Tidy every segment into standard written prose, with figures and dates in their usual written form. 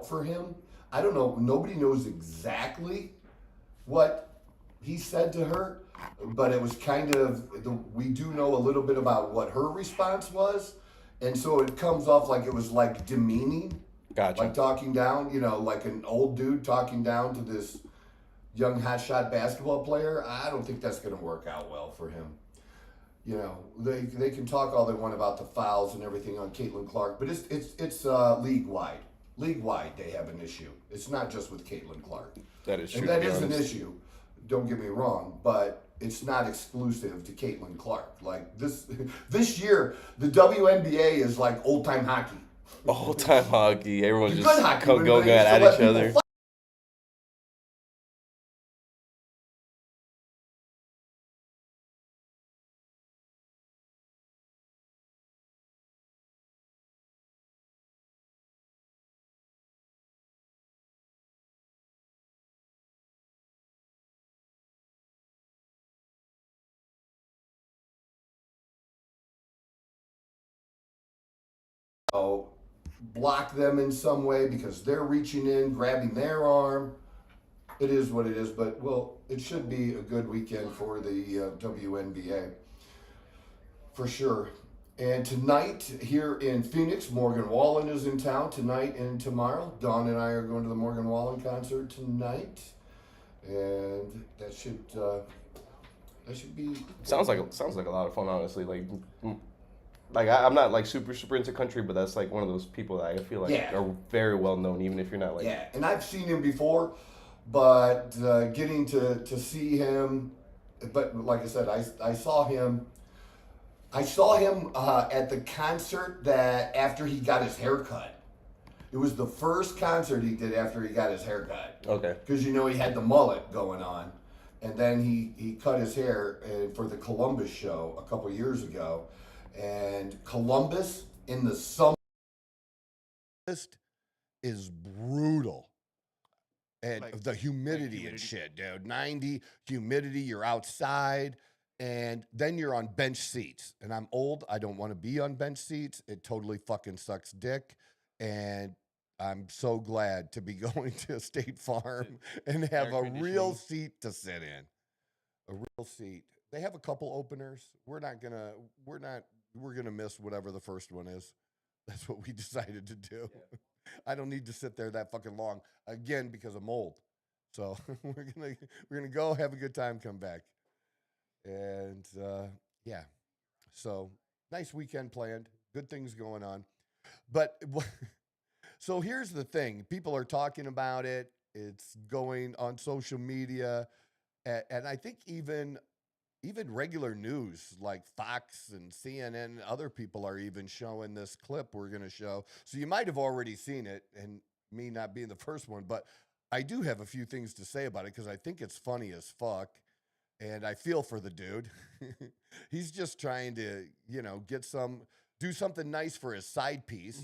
for him. I don't know. Nobody knows exactly what he said to her, but it was kind of, we do know a little bit about what her response was. And so it comes off like it was like demeaning. Gotcha. Like talking down, like an old dude talking down to this young hotshot basketball player. I don't think that's going to work out well for him. They can talk all they want about the fouls and everything on Caitlin Clark, but it's league wide. League wide, they have an issue. It's not just with Caitlin Clark. That is true. And that is an issue. Don't get me wrong, but it's not exclusive to Caitlin Clark. Like this year, the WNBA is like old time hockey. Old time hockey. Everyone's Good just hockey, going at each other. Block them in some way because they're reaching in, grabbing their arm. It is what it is, but it should be a good weekend for the WNBA for sure. And tonight here in Phoenix, Morgan Wallen is in town tonight and tomorrow. Dawn and I are going to the Morgan Wallen concert tonight, and that should be. Sounds like a lot of fun, honestly. Like I'm not like super into country, but that's like one of those people that I feel like are very well known, even if you're not like. Yeah, and I've seen him before, but getting to see him, but like I said, I saw him. I saw him at the concert that after he got his hair cut. It was the first concert he did after he got his hair cut. Okay. Because he had the mullet going on, and then he cut his hair for the Columbus show a couple years ago. And Columbus in the summer is brutal. And like, the humidity and shit, dude. 90 humidity, you're outside, and then you're on bench seats. And I'm old, I don't want to be on bench seats. It totally fucking sucks dick. And I'm so glad to be going to State Farm and have a real seat to sit in. A real seat. They have a couple openers. We're gonna miss whatever the first one is. That's what we decided to do. Yeah. I don't need to sit there that fucking long again because I'm old. So we're gonna go have a good time, come back, and yeah. So nice weekend planned. Good things going on, but so here's the thing: people are talking about it. It's going on social media, and I think even regular news like Fox and CNN and other people are even showing this clip we're going to show. So you might have already seen it, and me not being the first one, but I do have a few things to say about it because I think it's funny as fuck, and I feel for the dude. He's just trying to, do something nice for his side piece.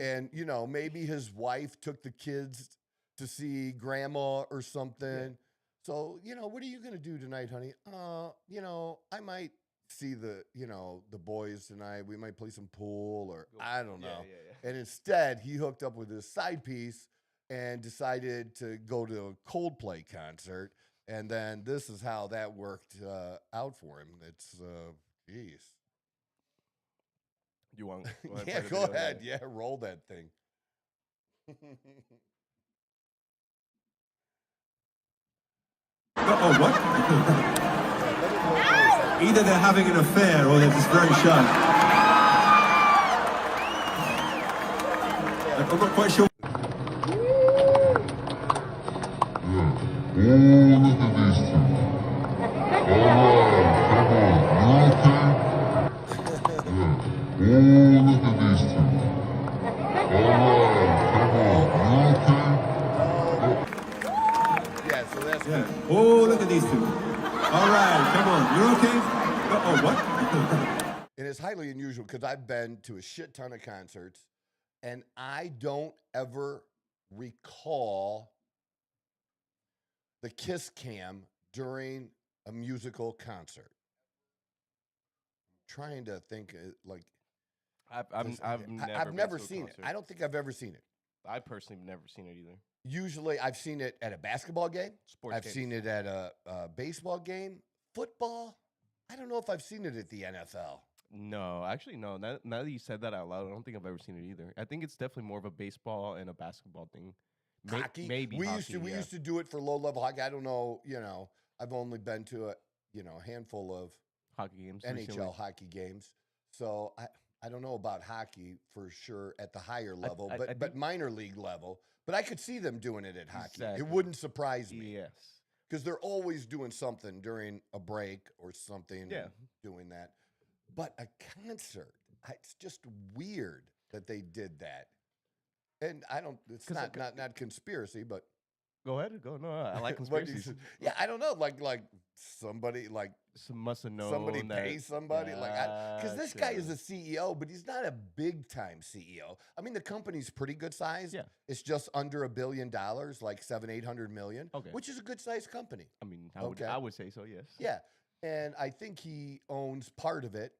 And, maybe his wife took the kids to see grandma or something. Yeah. So, what are you going to do tonight, honey? I might see the boys tonight. We might play some pool or I don't know. Yeah. And instead, he hooked up with his side piece and decided to go to a Coldplay concert. And then this is how that worked out for him. It's, geez. You want yeah, go ahead. Yeah, roll that thing. Oh, what? Either they're having an affair or they're just very shy. I'm not quite sure. Oh, look at these two. All right, come on. You okay? Oh, look at these two. All right, come on. You okay? Yeah, so that's good. Oh, look at these two. All right, come on. You're okay? Oh, what? It is highly unusual because I've been to a shit ton of concerts, and I don't ever recall the kiss cam during a musical concert. I'm trying to think like I've never seen it. I don't think I've ever seen it. I personally have never seen it either. Usually, I've seen it at a basketball game. Sports I've games. seen it at a baseball game. Football, I don't know if I've seen it at the NFL. No, actually, no. Now that you said that out loud, I don't think I've ever seen it either. I think it's definitely more of a baseball and a basketball thing. Hockey, maybe we hockey, used to do it for low level hockey. I don't know, I've only been to a handful of hockey games, NHL recently. hockey games, so I don't know about hockey for sure at the higher level, I but think- minor league level. But I could see them doing it at hockey. Exactly. It wouldn't surprise me. Yes. Because they're always doing something during a break or something. Yeah. Doing that. But a concert, it's just weird that they did that. And it's not conspiracy, but. Go ahead. Go. No, I like What do you conspiracies. say? Yeah, I don't know. Like somebody, like Must have known somebody that. pay somebody. Because this guy is Gotcha. a CEO, but he's not a big time CEO. I mean, the company's pretty good size. Yeah. It's just under $1 billion, like 700-800 million. Okay. Which is a good sized company. I mean, Okay. I would say so. Yes. Yeah. And I think he owns part of it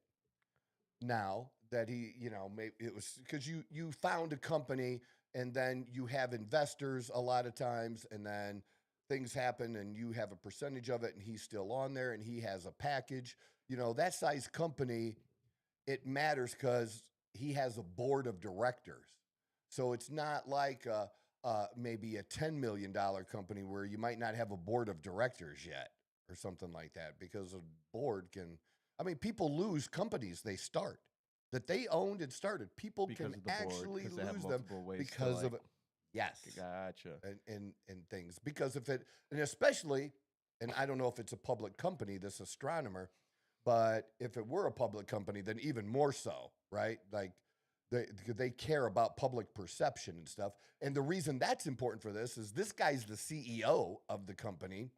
now that he, maybe it was because you found a company and then you have investors a lot of times and then things happen and you have a percentage of it and he's still on there and he has a package. That size company, it matters because he has a board of directors. So it's not like maybe a $10 million company where you might not have a board of directors yet or something like that, because a board people lose companies they start that they owned and started. People Because can of the board, actually 'cause they have lose them multiple ways to, because of like- it. Yes. Gotcha. And things because if it, and especially, and I don't know if it's a public company, this astronomer, but if it were a public company, then even more so, right? Like they care about public perception and stuff. And the reason that's important for this is this guy's the CEO of the company,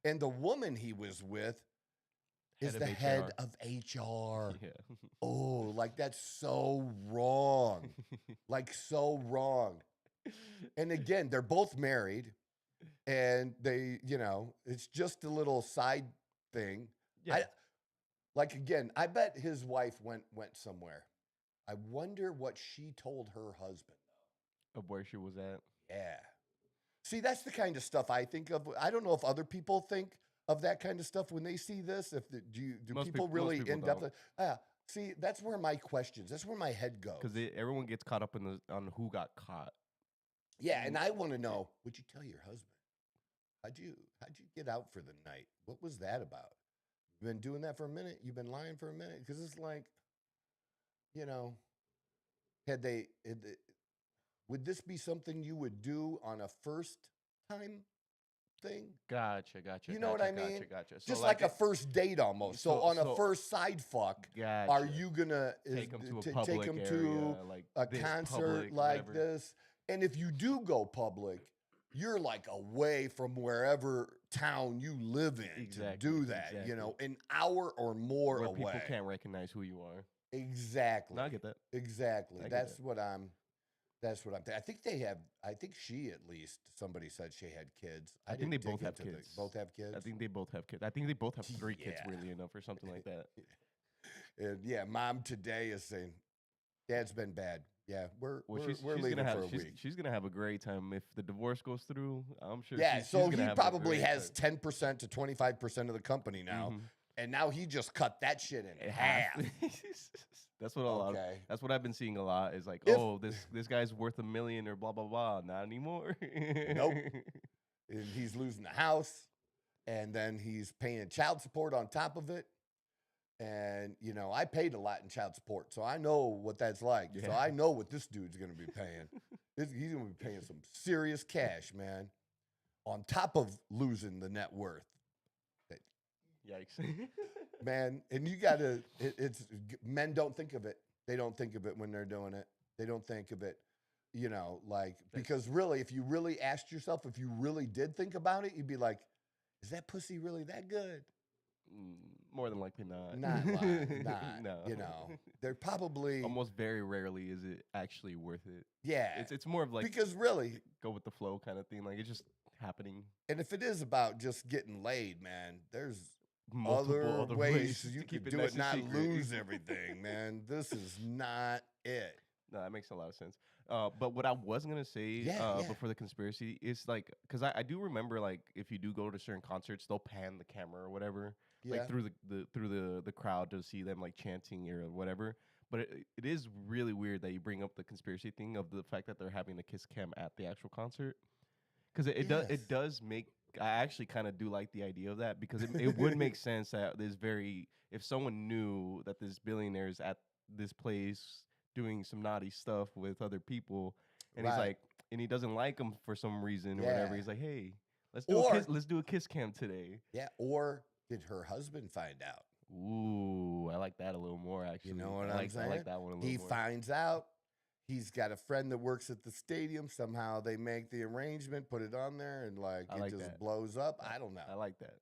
and the woman he was with is the head of HR. Yeah. Oh, like that's so wrong. Like so wrong. And again, they're both married and they, it's just a little side thing. Yeah. I bet his wife went somewhere. I wonder what she told her husband. Of where she was at. Yeah. See, that's the kind of stuff I think of. I don't know if other people think of that kind of stuff when they see this. Do people really most people in depth? don't. See, that's where my that's where my head goes. Because everyone gets caught up on who got caught. Yeah, and I want to know, would you tell your husband? How'd you get out for the night? What was that about? You've been doing that for a minute? You've been lying for a minute? Because it's like, would this be something you would do on a first time thing? Gotcha. You know what I mean? Gotcha. So Just like a first date almost. So on a first side fuck, gotcha. are you gonna take them to a take public them area, to like a this concert public, like whatever. this? And if you do go public, you're like away from wherever town you live in to do that. Exactly. An hour or more Where away. people can't recognize who you are. Exactly. No, I get that. Exactly. I get That's that. what I'm. I think they have. I think she at least. Somebody said she had kids. I think they didn't both dig have into kids. Both have kids. I think they both have kids. I think they both have 3 kids, Yeah. weirdly enough, or something like that. And yeah, mom today is saying, "Dad's been bad." Yeah, we're She's leaving gonna have for a week. she's gonna have a great time if the divorce goes through. I'm sure. Yeah, she's so gonna he have a probably great has time. 10% to 25% of the company now, Mhm. and now he just cut that shit in It half. That's what a lot. Okay. That's what I've been seeing a lot. Is like, If- oh, this guy's worth $1 million or blah blah blah. Not anymore. Nope. And he's losing the house, and then he's paying child support on top of it. And I paid a lot in child support, so I know what that's like. So Yeah. I know what this dude's gonna be paying. He's gonna be paying some serious cash, man, on top of losing the net worth. Yikes. Man, and you gotta, men don't think of it. They don't think of it when they're doing it. They don't think of it, because really, if you really asked yourself, if you really did think about it, you'd be like, is that pussy really that good? More than likely not. Not, not, No. They're probably, Almost very rarely is it actually worth it. yeah, It's more of like because really, go with the flow kind of thing. Like it's just happening. and if it is about just getting laid, man, there's Multiple other ways you to could keep do nice it, not and secret. lose everything, man. This is not it. No, that makes a lot of sense. But what I was gonna say before the conspiracy is like, because I do remember like if you do go to certain concerts, they'll pan the camera or whatever, like through the crowd to see them like chanting or whatever. But it is really weird that you bring up the conspiracy thing of the fact that they're having a kiss cam at the actual concert, because it does make. I actually kind of do like the idea of that, because it would make sense that if someone knew that this billionaire is at this place doing some naughty stuff with other people, and he's like, and he doesn't like them for some reason or whatever. He's like, hey, let's do a kiss cam today. Yeah. Or did her husband find out? Ooh, I like that a little more, actually. You know what I'm saying? I like that one a little more. He finds out. He's got a friend that works at the stadium. Somehow they make the arrangement, put it on there, and it just blows up. I don't know. I like that.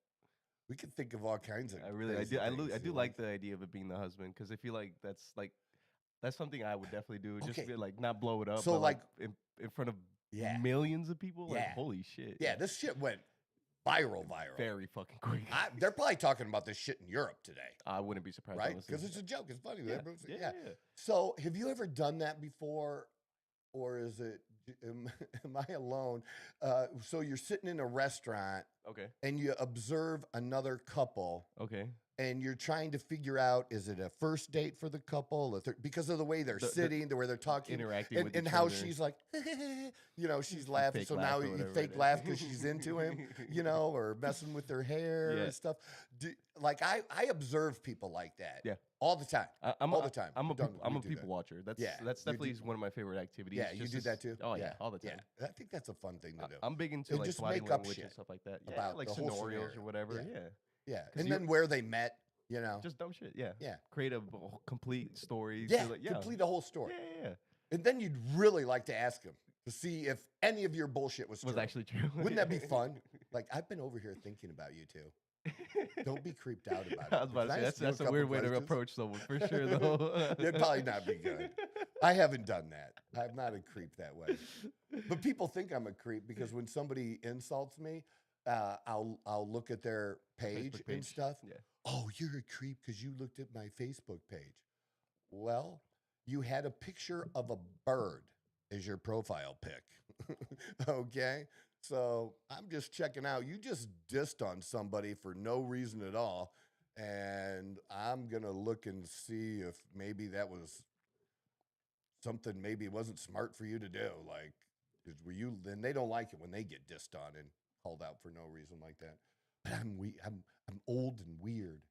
We could think of all kinds of. I do like the idea of it being the husband, because I feel like that's something I would definitely do. Just be like, not blow it up, so but like in front of millions of people. Like, holy shit. Yeah, this shit went viral. Very fucking quick. They're probably talking about this shit in Europe today. I wouldn't be surprised. Right? Because it's a joke. It's funny. Yeah. So have you ever done that before? Or is it, am I alone? So you're sitting in a restaurant. Okay. And you observe another couple. Okay. And you're trying to figure out, is it a first date for the couple? Because of the way they're sitting, the way they're talking, interacting with and each how other. She's like, she's laughing. So now you fake laugh because she's into him, or messing with their hair and stuff. I observe people like that. Yeah. All the time. All the time. I'm a people watcher. That's definitely one of my favorite activities. Yeah, you do that too? Oh, yeah, all the time. Yeah. I think that's a fun thing to do. I'm big into just body make up language shit and stuff like that. Yeah, about like the whole scenarios scenario. or whatever. Yeah. And then where they met, Just dumb shit. Yeah. Yeah. Create a complete story. Yeah, complete a whole story. Yeah. And then you'd really like to ask him to see if any of your bullshit was true. actually true. Wouldn't that be fun? Like, I've been over here thinking about you two. Don't be creeped out about it. I was about to say, that's a weird way to approach someone, for sure, though. It'd probably not be good. I haven't done that. I'm not a creep that way. But people think I'm a creep because when somebody insults me, I'll look at their page and stuff. Yeah. Oh, you're a creep because you looked at my Facebook page. Well, you had a picture of a bird as your profile pic. Okay? So I'm just checking out. You just dissed on somebody for no reason at all. And I'm going to look and see if maybe that was something maybe it wasn't smart for you to do. Like, then they don't like it when they get dissed on and called out for no reason like that. But I'm old and weird.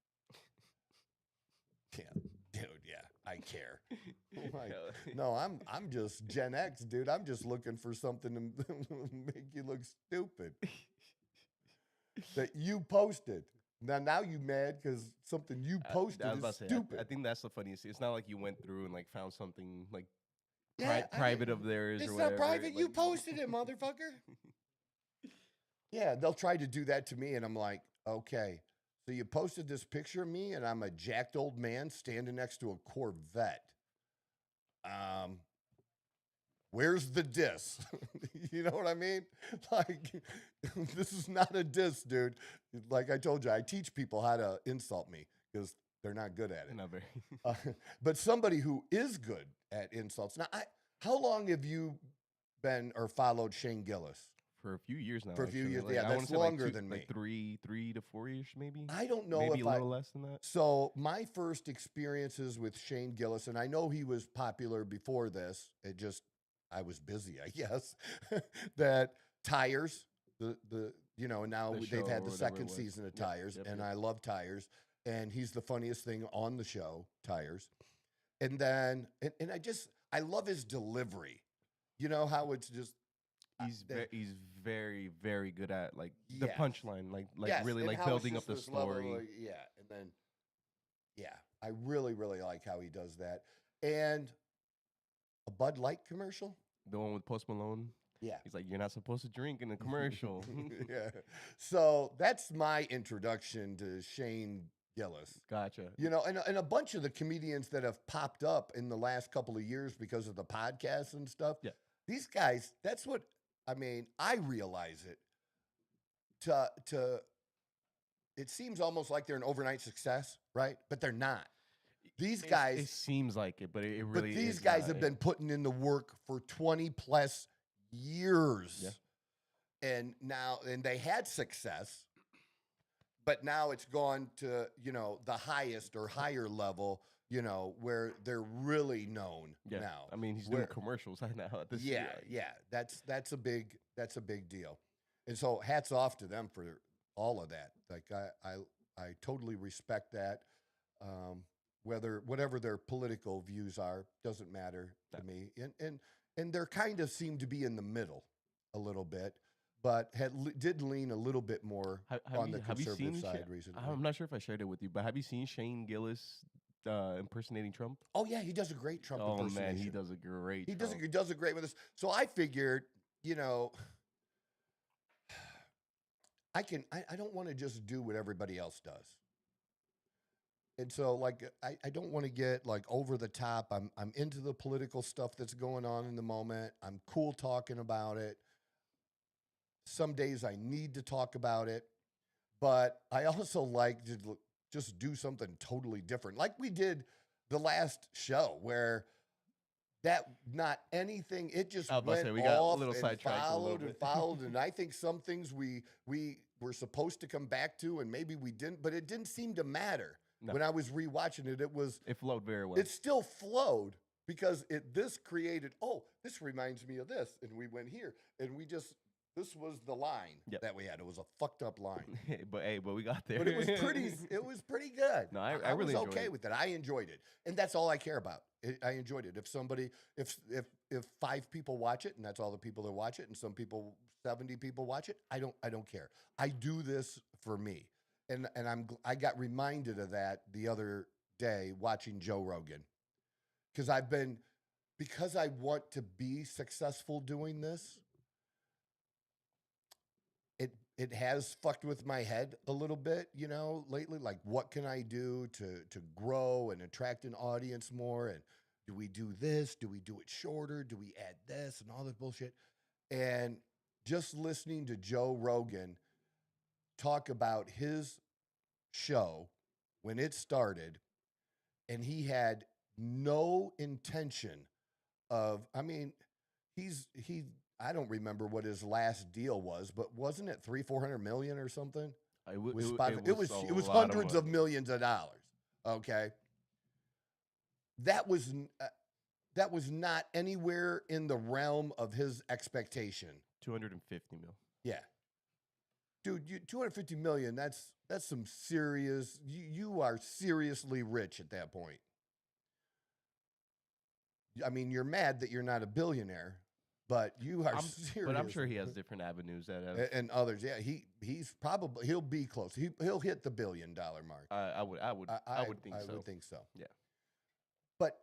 Yeah, dude, yeah, I care. No, I'm just Gen X, dude. I'm just looking for something to make you look stupid. That you posted. Now you mad because something you posted is stupid. I think that's the funniest thing. It's not like you went through and like found something like private of theirs or whatever. It's not private. You posted it, motherfucker. Yeah, they'll try to do that to me, and I'm like, okay. So you posted this picture of me, and I'm a jacked old man standing next to a Corvette. Where's the diss? You know what I mean? Like, this is not a diss, dude. Like I told you, I teach people how to insult me because they're not good at it. Not very. But somebody who is good at insults. Now, how long have you been or followed Shayne Gillis? For a few years now. For a few years, like, yeah, that's longer than me. Like three to 4 years, maybe. I don't know maybe if a little less than that. So my first experiences with Shayne Gillis, and I know he was popular before this. I was busy, I guess. That Tires, and now they've had the second season of Tires, and I love Tires, and he's the funniest thing on the show, Tires. And then, and I love his delivery. You know how it's just. He's very, very good at like the Yes. punchline, like Yes, really and like how building it's up the just this level story. of, and then, I really, really like how he does that. And a Bud Light commercial? The one with Post Malone. Yeah. He's like, you're not supposed to drink in a commercial. Yeah. So that's my introduction to Shayne Gillis. Gotcha. And a bunch of the comedians that have popped up in the last couple of years because of the podcasts and stuff. Yeah. These guys, that's what, I realize it. It seems almost like they're an overnight success, right? But they're not. These guys, it seems like it, but it really. But these is guys not have it. been putting in the work for 20 plus years, and they had success, but now it's gone to the highest or higher level, where they're really known now. I mean, he's doing commercials now at this. That's a big deal, and so hats off to them for all of that. Like I totally respect that. Whatever their political views are doesn't matter to me, and they're kind of seem to be in the middle a little bit, but did lean a little bit more on the conservative side recently. I'm not sure if I shared it with you, but have you seen Shayne Gillis impersonating Trump? Oh yeah, he does a great Trump impersonation. Oh man, he does a great. He does a great with this. So I figured, I don't want to just do what everybody else does. And so, like, I don't want to get, like, over the top. I'm into the political stuff that's going on in the moment. I'm cool talking about it. Some days I need to talk about it. But I also like to just do something totally different. Like we did the last show where not anything, it just went we got off a little and sidetracked followed and followed. And I think some things we were supposed to come back to, and maybe we didn't, but it didn't seem to matter. No. When I was rewatching it, it flowed very well. It still flowed because this created, this reminds me of this. And we went here and this was the line that we had. It was a fucked up line. but we got there. But it was pretty good. No, I really was enjoyed okay with it. I enjoyed it. And that's all I care about. I enjoyed it. If 5 people watch it and that's all the people that watch it, and 70 people watch it, I don't care. I do this for me. And I got reminded of that the other day watching Joe Rogan, because I want to be successful doing this. It has fucked with my head a little bit, lately. Like, what can I do to grow and attract an audience more? And do we do this? Do we do it shorter? Do we add this and all this bullshit? And just listening to Joe Rogan talk about his show when it started, and he had no intention of, I don't remember what his last deal was, but wasn't it $300-400 million or something? It was hundreds of millions of dollars. Okay, that was not anywhere in the realm of his expectation. 250 mil. Yeah. Dude, 250 million, that's some serious, you are seriously rich at that point. I mean, you're mad that you're not a billionaire, but you are serious. But I'm sure he has different avenues and others. Yeah, he'll be close. He'll hit the $1 billion mark. I would think so. I would think so. Yeah. But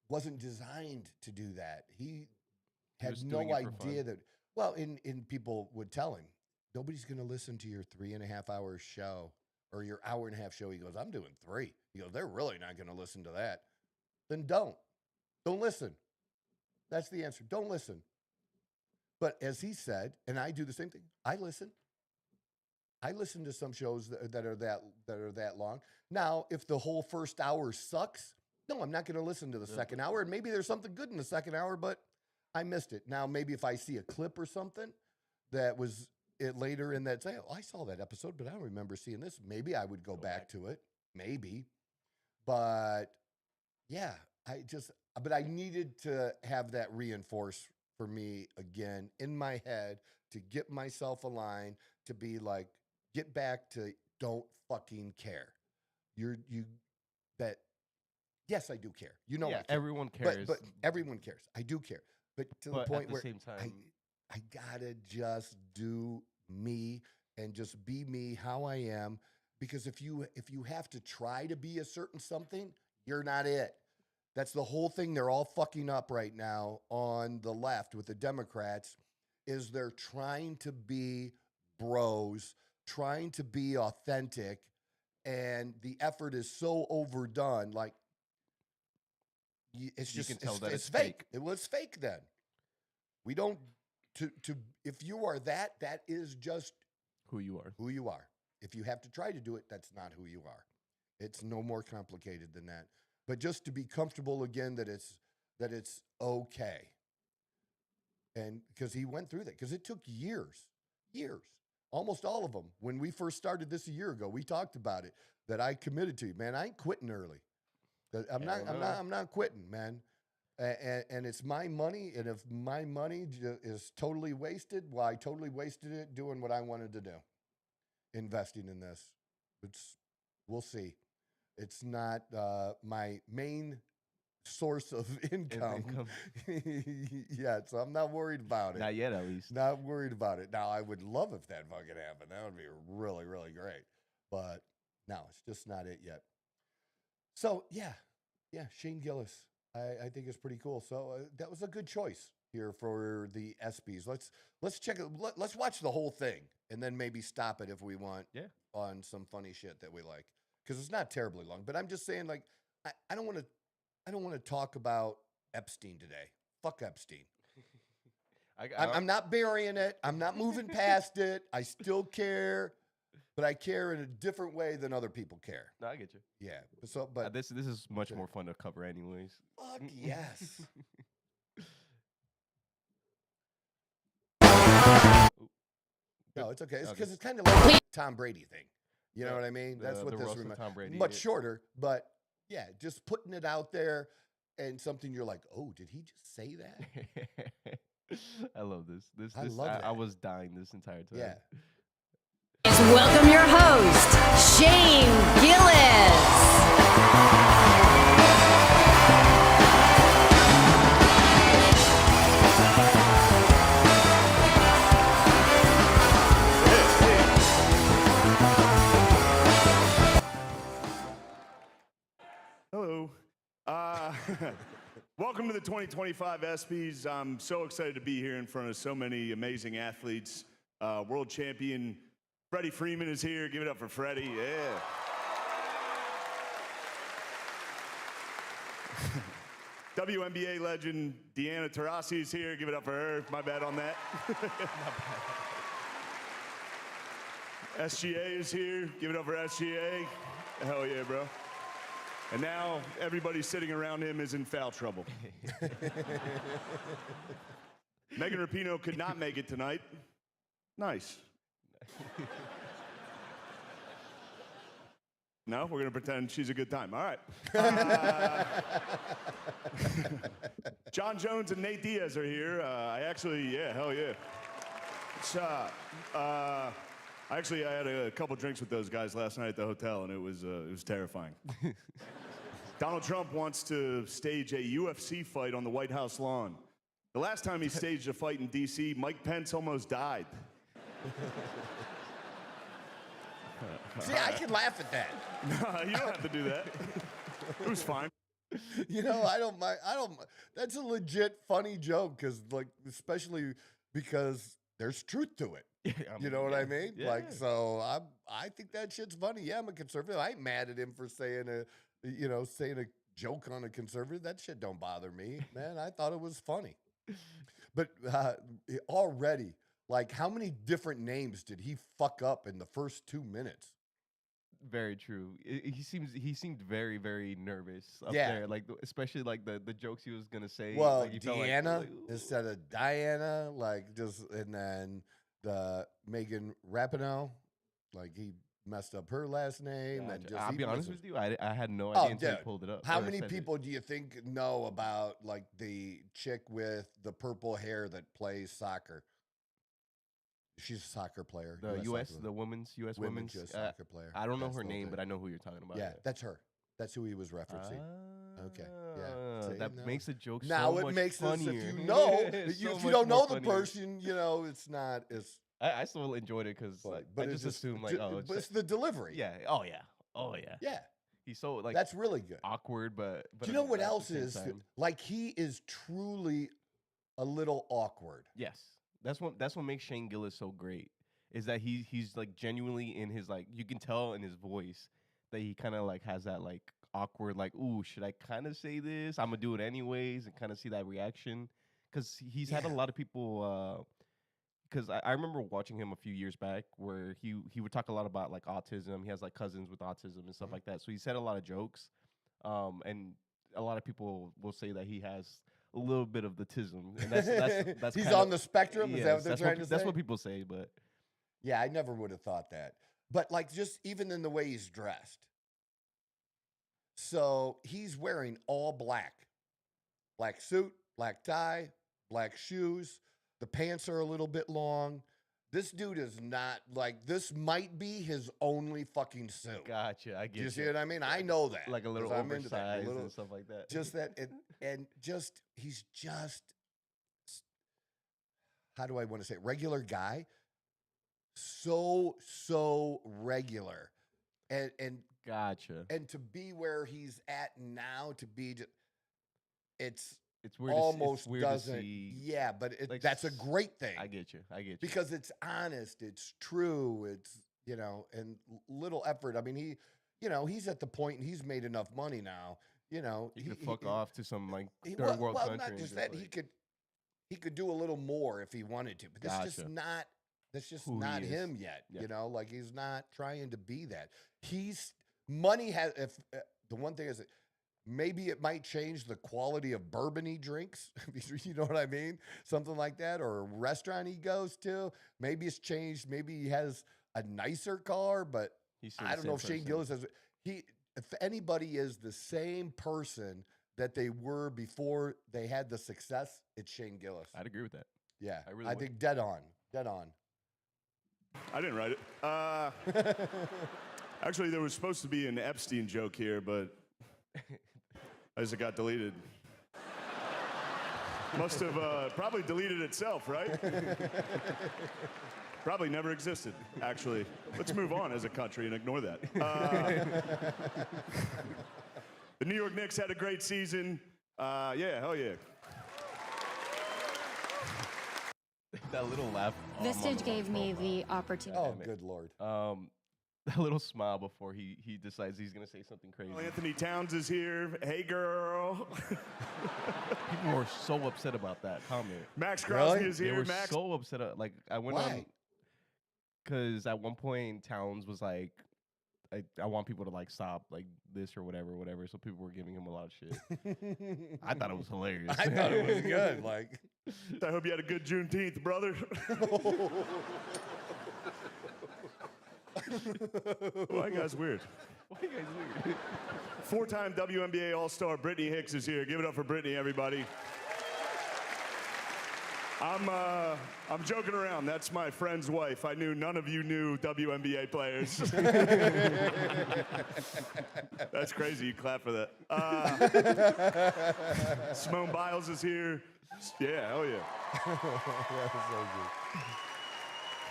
wasn't designed to do that. He had no idea that. Well, and people would tell him, nobody's going to listen to your 3.5 hour show or your 1.5 hour show. He goes, I'm doing 3. He goes, they're really not going to listen to that. Then don't listen. That's the answer. Don't listen. But as he said, and I do the same thing, I listen to some shows that are that long. Now, if the whole first hour sucks, no, I'm not going to listen to the second hour. And maybe there's something good in the second hour, but I missed it. Now, maybe if I see a clip or something that was it later in that, say, I saw that episode, but I don't remember seeing this. Maybe I would go back to it. Maybe. But yeah, but I needed to have that reinforced for me again in my head to get myself aligned, to be like, get back to don't fucking care. Yes, I do care. I care. Everyone cares. But everyone cares. I do care. But to the point where same time, I gotta just do me and just be me how I am. Because if you have to try to be a certain something, you're not it. That's the whole thing they're all fucking up right now on the left with the Democrats, is they're trying to be bros, trying to be authentic, and the effort is so overdone. Like, it's just, it's fake. It was fake then. We don't, if you are that is just who you are. Who you are. If you have to try to do it, that's not who you are. It's no more complicated than that. But just to be comfortable again that it's okay. And because he went through that, because it took years, almost all of them. When we first started this a year ago, we talked about it, that I committed to. Man, I ain't quitting early. I'm not quitting, man. And it's my money, and if my money is totally wasted, well, I totally wasted it doing what I wanted to do, investing in this. We'll see. It's not my main source of income. Yeah, so I'm not worried about it. Not yet, at least. Not worried about it. Now, I would love if that fucking happened. That would be really, really great. But no, it's just not it yet. So, yeah, Shayne Gillis, I think it's pretty cool. So that was a good choice here for the ESPYs. Let's check it. Let's watch the whole thing and then maybe stop it if we want on some funny shit that we like. Because it's not terribly long. But I'm just saying, like, I don't want to talk about Epstein today. Fuck Epstein. I'm not burying it. I'm not moving past it. I still care, but I care in a different way than other people care. No, I get you. Yeah. But this is much more fun to cover, anyways. Fuck yes. No, it's okay. It's because it's kind of like a Tom Brady thing. You know what I mean? That's what this reminds. Tom Brady, much shorter, but yeah, just putting it out there and something you're like, oh, did he just say that? I love this. I was dying this entire time. Yeah. Welcome your host, Shayne Gillis. Hello. Welcome to the 2025 ESPYs. I'm so excited to be here in front of so many amazing athletes. World champion Freddie Freeman is here. Give it up for Freddie. Yeah. WNBA legend Deanna Taurasi is here. Give it up for her. My bad on that. SGA is here. Give it up for SGA. Hell yeah, bro. And now everybody sitting around him is in foul trouble. Megan Rapinoe could not make it tonight. Nice. No, we're going to pretend she's a good time. All right. John Jones and Nate Diaz are here. Hell yeah. I had a couple drinks with those guys last night at the hotel, and it was terrifying. Donald Trump wants to stage a UFC fight on the White House lawn. The last time he staged a fight in D.C., Mike Pence almost died. See, I can laugh at that. No, you don't have to do that. It was fine. You know, I don't mind. That's a legit funny joke especially because there's truth to it. You know what I mean? Yeah. I think that shit's funny. Yeah, I'm a conservative. I ain't mad at him for saying a joke on a conservative. That shit don't bother me, man. I thought it was funny. But already, like, how many different names did he fuck up in the first 2 minutes? Very true. He seemed very, very nervous up Yeah. there. Like especially like the jokes he was gonna say. Well, like, he felt Deanna like, instead of Diana, and then the Megan Rapinoe, like he messed up her last name. Gotcha. And just I'll be even honest was- with you, I had no idea until dude. he pulled it up. How or many said it. people do you think know about like the chick with the purple hair that plays soccer? She's a soccer player. The U.S. soccer the women's women's soccer player. I don't know That's her the whole name, thing. but I know who you're talking about. Yeah, that's her. That's who he was referencing. Okay, yeah. See, That now- makes the joke Now so it much makes funnier. sense if you know. It's so If you much don't know more the funnier. person, it's not. I still enjoyed it because I just assumed like, oh, but it's the delivery. yeah, oh yeah. Yeah, He's so like that's really good. awkward, but Do you know what at the else same is? time- Like, he is truly a little awkward. Yes, that's what makes Shayne Gillis so great. Is that he's like genuinely in his like you can tell in his voice that he kind of like has that like awkward like, ooh, should I kind of say this? I'm gonna do it anyways and kind of see that reaction because he's had a Yeah. lot of people because I remember watching him a few years back where he would talk a lot about like autism. He has like cousins with autism and stuff like that. So he said a lot of jokes, and a lot of people will say that he has a little bit of the tism, and that's he's on the spectrum. Yes, Is that what they're trying to say? That's what people say, but yeah, I never would have thought that. But like just even in the way he's dressed, so he's wearing all black suit, black tie, black shoes. The pants are a little bit long. This dude is not like, this might be his only fucking suit. Gotcha. I get you. You see what I mean? I know that. Like a little oversized and stuff like that. Just that, and just, he's just, how do I want to say it? Regular guy. So regular. And gotcha. And to be where he's at now, to be, it's weird. Almost it's weird doesn't. To see, yeah, but like, that's a great thing. I get you. Because it's honest, it's true, it's, you know, and little effort. I mean, he's at the point and he's made enough money now. You know, he could fuck off to some like third world country. Not just that, like, he could do a little more if he wanted to, but that's just not. That's just not him yet. Yeah. You know, like he's not trying to be that. Money has. If the one thing is that maybe it might change the quality of bourbon he drinks. You know what I mean? Something like that, or a restaurant he goes to. Maybe it's changed. Maybe he has a nicer car, but I don't know if Shayne Gillis has. If anybody is the same person that they were before they had the success, it's Shayne Gillis. I'd agree with that. Yeah, I think dead on. I didn't write it. Actually, there was supposed to be an Epstein joke here, but as it got deleted. Must have probably deleted itself, right? Probably never existed, actually. Let's move on as a country and ignore that. The New York Knicks had a great season. Yeah, hell yeah. That little laugh. Vistage gave me the opportunity. Oh, good Lord. That little smile before he decides he's going to say something crazy. Anthony Towns is here. Hey, girl. People were so upset about that comment. Max Crosby is here. They were Max. so upset. Like, I went on because at one point Towns was like, I want people to like stop like this or whatever. So people were giving him a lot of shit. I thought it was hilarious. I thought it was good. Like, I hope you had a good Juneteenth, brother. Why you guys weird? Four-time WNBA All-Star Brittany Hicks is here. Give it up for Brittany, everybody. I'm joking around. That's my friend's wife. I knew none of you knew WNBA players. That's crazy. You clap for that. Simone Biles is here. Yeah, hell yeah. That was so good.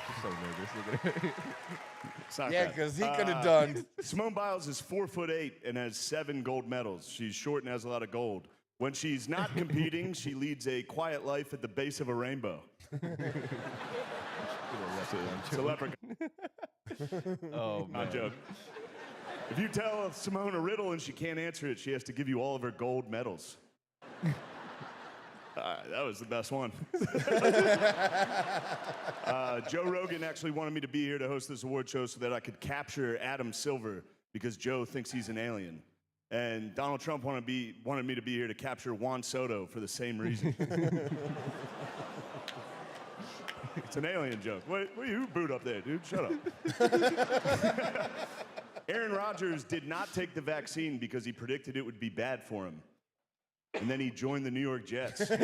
I'm so nervous. Look at her. Yeah, because he could have done. Simone Biles is 4'8" and has 7 gold medals. She's short and has a lot of gold. When she's not competing, she leads a quiet life at the base of a rainbow. It's a leprechaun. Oh, man. Not joke. If you tell Simone a riddle and she can't answer it, she has to give you all of her gold medals. That was the best one. Joe Rogan actually wanted me to be here to host this award show so that I could capture Adam Silver because Joe thinks he's an alien. And Donald Trump wanted me to be here to capture Juan Soto for the same reason. It's an alien joke. Wait, who booed up there, dude? Shut up. Aaron Rodgers did not take the vaccine because he predicted it would be bad for him. And then he joined the New York Jets. So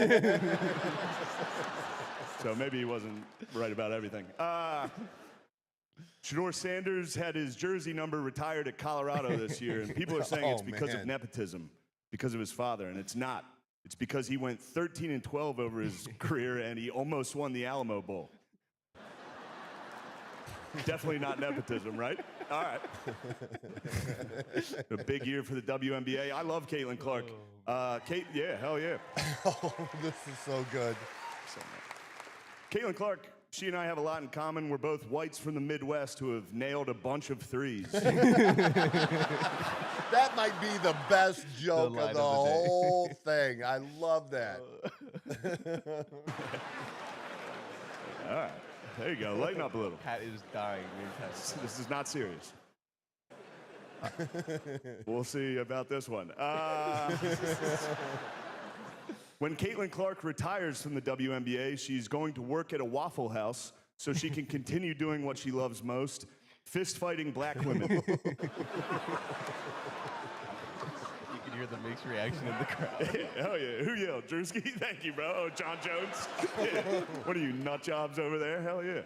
maybe he wasn't right about everything. Shedeur Sanders had his jersey number retired at Colorado this year, and people are saying it's because of nepotism, because of his father, and it's not. It's because he went 13-12 over his career, and he almost won the Alamo Bowl. Definitely not nepotism, right? All right. A big year for the WNBA. I love Caitlin Clark. Kate, yeah, hell yeah. Oh, this is so good. Caitlin Clark, she and I have a lot in common. We're both whites from the Midwest who have nailed a bunch of threes. That might be the best joke of the whole thing. I love that. All right. There you go. Lighten up a little. Pat is dying. This is not serious. We'll see about this one. When Caitlin Clark retires from the WNBA, she's going to work at a Waffle House so she can continue doing what she loves most, fist fighting black women. You can hear the mixed reaction in the crowd. Hell yeah. Who yelled? Drewski? Thank you, bro. Oh, John Jones? Yeah. What are you, nut jobs over there? Hell yeah.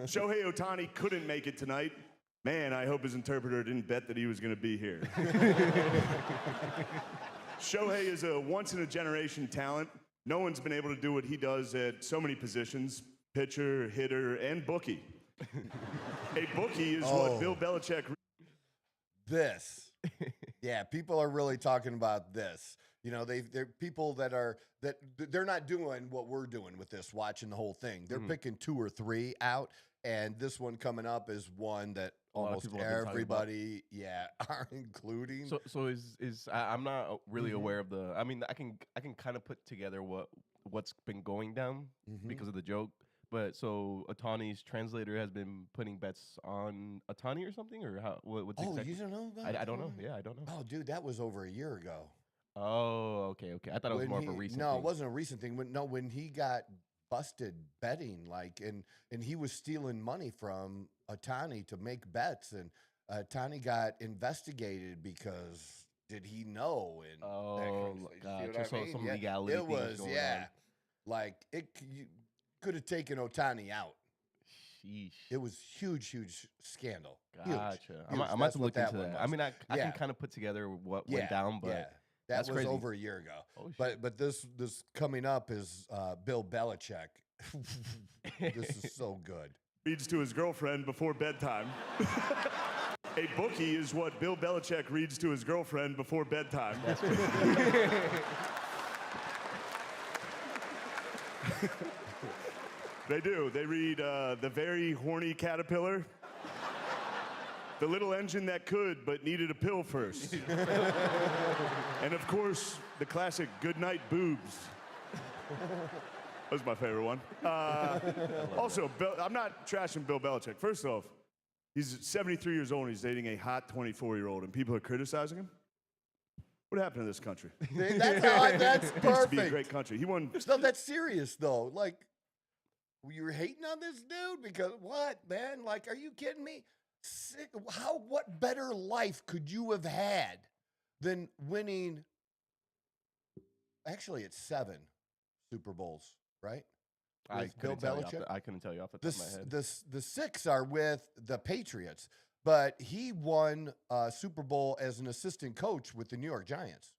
Shohei Ohtani couldn't make it tonight. Man, I hope his interpreter didn't bet that he was going to be here. Shohei is a once-in-a-generation talent. No one's been able to do what he does at so many positions, pitcher, hitter, and bookie. A bookie is what Bill Belichick... This. Yeah, people are really talking about this. You know, they're people that they're not doing what we're doing with this, watching the whole thing. They're picking 2 or 3 out, and this one coming up is one that almost everybody, are including. So I'm not really aware of the. I mean, I can kind of put together what's been going down because of the joke. But so Otani's translator has been putting bets on Ohtani or something, or how? What's exactly? You don't know about I don't know. Yeah, I don't know. Oh, dude, that was over a year ago. Oh, okay. I thought it was more of a recent thing. No, it wasn't a recent thing. When he got busted betting, and he was stealing money from Ohtani to make bets, and Ohtani got investigated because did he know? And gotcha. So some legality. It was like you could have taken Ohtani out. Sheesh. It was huge scandal. Gotcha. Huge. I might have to look into that. I mean, I can kind of put together what went down, but that was crazy. over a year ago. Oh, but this coming up is Bill Belichick. This is so good. Reads to his girlfriend before bedtime. A bookie is what Bill Belichick reads to his girlfriend before bedtime. They do. They read The Very Horny Caterpillar, The Little Engine That Could But Needed a Pill First, and of course, the classic Goodnight Boobs. That was my favorite one. Also, I'm not trashing Bill Belichick. First off, he's 73 years old and he's dating a hot 24-year-old, and people are criticizing him. What happened to this country? That's perfect. It used to be a great country. He won. No, that's serious though. Like, you were hating on this dude because what, man? Like, are you kidding me? What better life could you have had than winning? Actually, it's 7 Super Bowls, right? I couldn't tell you off the top of my head. The 6 are with the Patriots, but he won a Super Bowl as an assistant coach with the New York Giants.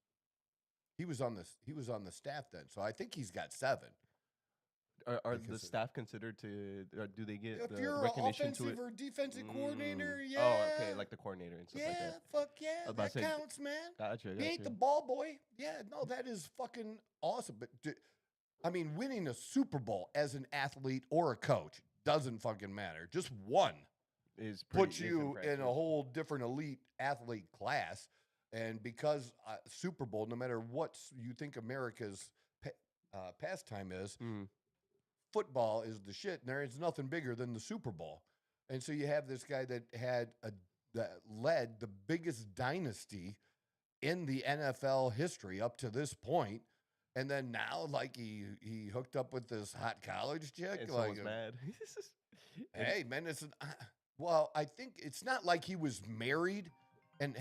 He was on the staff then, so I think he's got 7. Are the staff considered to? Do they get if the you're recognition offensive to it? or defensive coordinator? Yeah. Oh, okay, like the coordinator and stuff like that. Fuck yeah, that counts, man. Gotcha. He ain't the ball boy. Yeah, no, that is fucking awesome. But I mean, winning a Super Bowl as an athlete or a coach doesn't fucking matter. Just one puts you in a whole different elite athlete class. And because Super Bowl, no matter what you think America's pastime is, football is the shit. And there is nothing bigger than the Super Bowl. And so you have this guy that led the biggest dynasty in the NFL history up to this point. And then now, like, he hooked up with this hot college chick. And like, someone's mad. Hey, man, well, I think it's not like he was married and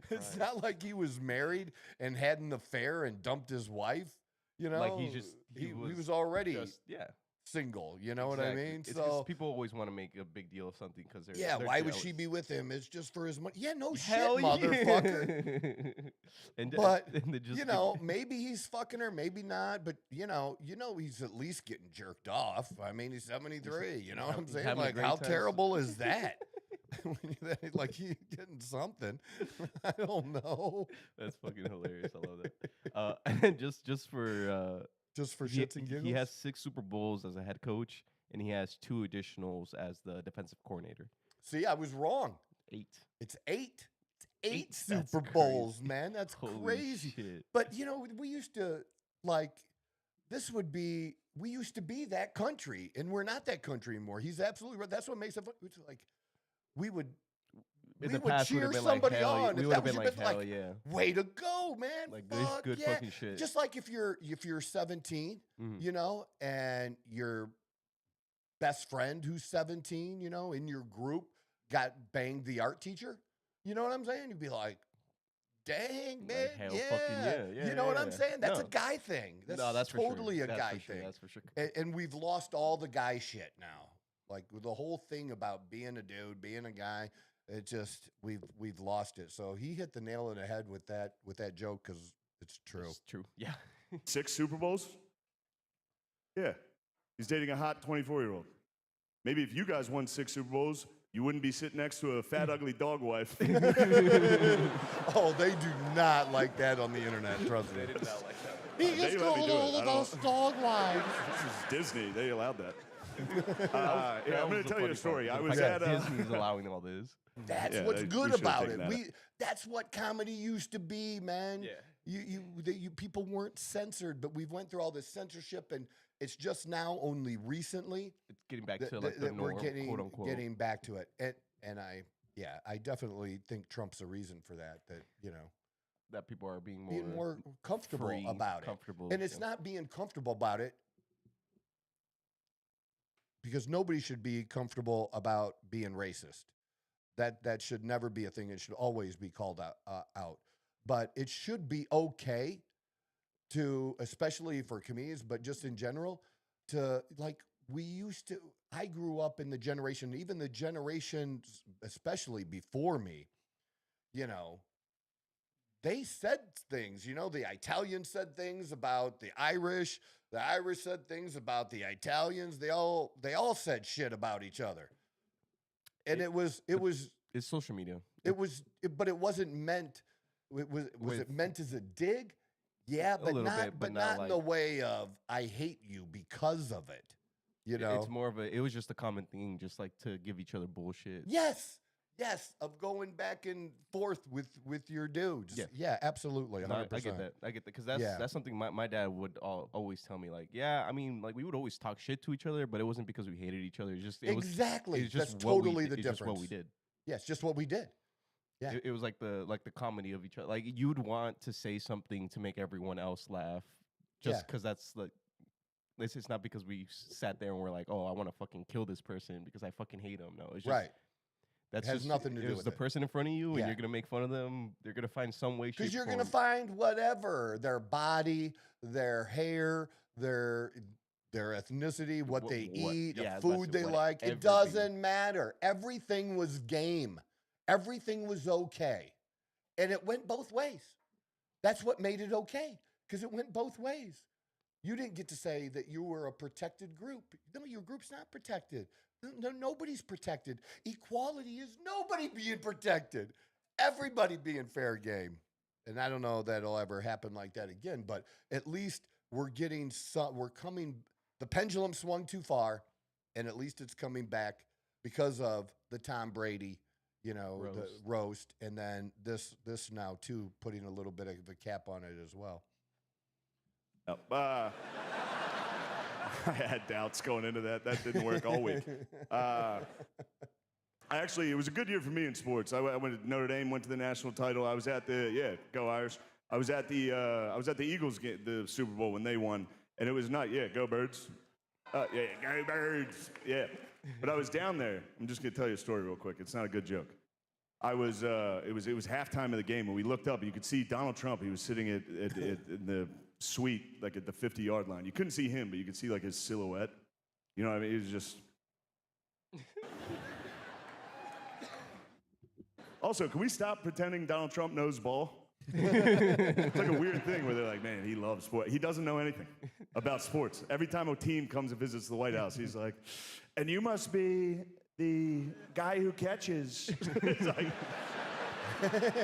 it's not like he was married and had an affair and dumped his wife. You know, like he was already single. You know what I mean? It's so people always want to make a big deal of something because they're why would she be with him? It's just for his money. Yeah, no shit, motherfucker. But you know, maybe he's fucking her, maybe not. But you know, he's at least getting jerked off. I mean, he's 73. You know what I'm saying? Like, how terrible is that? Like, he's getting something. I don't know. That's fucking hilarious. I love that. And just for shits and giggles, he has 6 Super Bowls as a head coach, and he has 2 additionals as the defensive coordinator. See, I was wrong. 8. It's 8. It's 8 Super Bowls, man. That's Holy crazy. Shit. But you know, we used to like this would be, we used to be that country, and we're not that country anymore. He's absolutely right. That's what makes it fun. It's like, we would cheer somebody on. We would have been like, hell yeah. Way to go, man. Like, Fuck good yeah. fucking shit. Just like if you're 17, you know, and your best friend who's 17, you know, in your group got banged the art teacher. You know what I'm saying? You'd be like, dang, man, like, hell fucking yeah. You know what I'm saying? That's a guy thing. That's totally a guy thing. That's for sure. And we've lost all the guy shit now. Like the whole thing about being a dude, being a guy, it just we've lost it. So he hit the nail on the head with that joke because it's true. It's true. Yeah. 6 Super Bowls? Yeah. He's dating a hot 24-year-old. Maybe if you guys won 6 Super Bowls, you wouldn't be sitting next to a fat, ugly dog wife. Oh, they do not like that on the internet, trust me. They did not like that. He just called all of us dog wives. This is Disney. They allowed that. Yeah, I'm going to tell you a story. I was at Disney's allowing them all this. That's what's good about it. That's what comedy used to be, man. Yeah. You people weren't censored, but we've went through all this censorship, and it's just now only recently it's getting back to like the norm, quote unquote. Getting back to it. And I definitely think Trump's a reason for that. That that people are being more comfortable about it. And it's not being comfortable about it because nobody should be comfortable about being racist. That should never be a thing. It should always be called out. But it should be okay to, especially for comedians, but just in general, to like we used to. I grew up in the generation, even the generations, especially before me, you know, they said things, you know, the Italians said things about the Irish said things about the Italians. They all said shit about each other. And it's social media. But it wasn't meant. Was it meant as a dig? Yeah, but not in the way of I hate you because of it. You know, it's more of it was just a common thing, just like to give each other bullshit. Yes, of going back and forth with your dudes. Yeah, absolutely. 100%. No, I get that because that's something my dad would always tell me. Like, yeah, I mean, like we would always talk shit to each other, but it wasn't because we hated each other. Exactly. That's totally the difference. Just what we did. Yes, just what we did. Yeah, it was like the comedy of each other. Like you'd want to say something to make everyone else laugh, just because that's like. It's not because we sat there and we're like, oh, I want to fucking kill this person because I fucking hate him. No, it's just right. That's has nothing to do with the person in front of you, and you're gonna make fun of them. They're gonna find some way. Because you're gonna find whatever their body, their hair, their ethnicity, what they eat, the food they like. It doesn't matter. Everything was game. Everything was okay, and it went both ways. That's what made it okay, because it went both ways. You didn't get to say that you were a protected group. No, your group's not protected. No, nobody's protected. Equality is nobody being protected. Everybody being fair game. And I don't know that it'll ever happen like that again, but at least we're coming, the pendulum swung too far, and at least it's coming back because of the Tom Brady, the roast, and then this now too, putting a little bit of a cap on it as well. I had doubts going into that. That didn't work all week. It was a good year for me in sports. I went to Notre Dame, went to the national title. I was at go Irish. I was at the Eagles game, the Super Bowl when they won, and it was not go Birds. Go Birds. Yeah. But I was down there. I'm just gonna tell you a story real quick. It's not a good joke. I was. It was halftime of the game, and we looked up, and you could see Donald Trump. He was sitting in the suite, like at the 50-yard line. You couldn't see him, but you could see like his silhouette. You know what I mean? He was just. Also, can we stop pretending Donald Trump knows ball? It's like a weird thing where they're like, man, he loves sport. He doesn't know anything about sports. Every time a team comes and visits the White House, he's like, and you must be the guy who catches. It's like,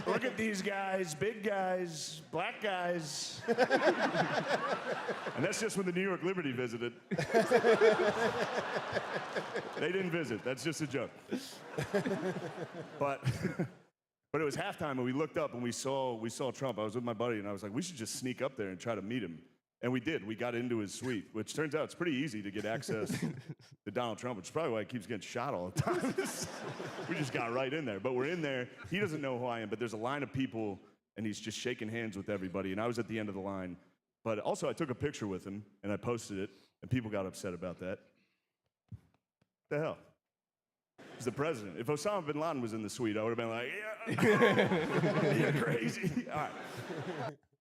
look at these guys, big guys, black guys. And that's just when the New York Liberty visited. They didn't visit. That's just a joke. But it was halftime, and we looked up, and we saw Trump. I was with my buddy, and I was like, we should just sneak up there and try to meet him. And we did. We got into his suite, which turns out it's pretty easy to get access to Donald Trump, which is probably why he keeps getting shot all the time. We just got right in there. But we're in there. He doesn't know who I am, but there's a line of people, and he's just shaking hands with everybody. And I was at the end of the line. But also, I took a picture with him, and I posted it, and people got upset about that. The hell? He's the president. If Osama bin Laden was in the suite, I would have been like, yeah, you're crazy. All right.